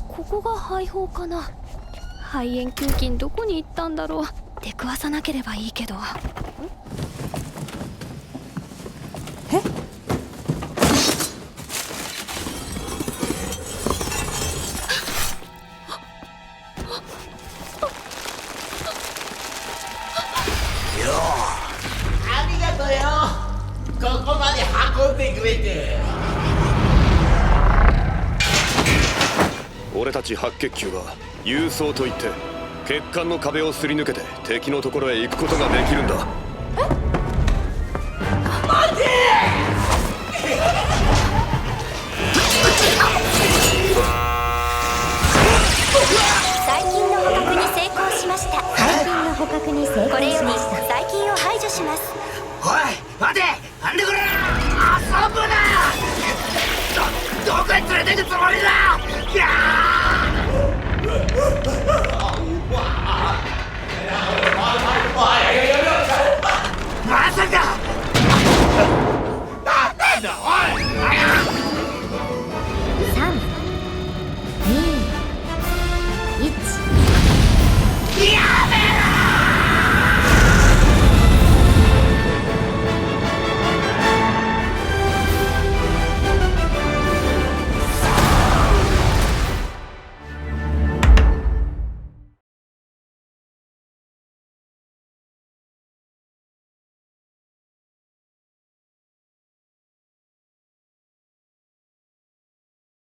ここが肺胞かな。肺炎球菌どこに行ったんだろう。出くわさなければいいけど。え？ありがとよ。ここまで運んでくれて。俺たち白血球は郵送といって血管の壁をすり抜けて敵のところへ行くことができるんだ。待て！細菌の捕獲に成功しました。細菌の捕獲に成功しました。これより細菌を排除します。おい待て！なんでこれ！遊ぶな！どこへ連れてくつもりだ！いやー！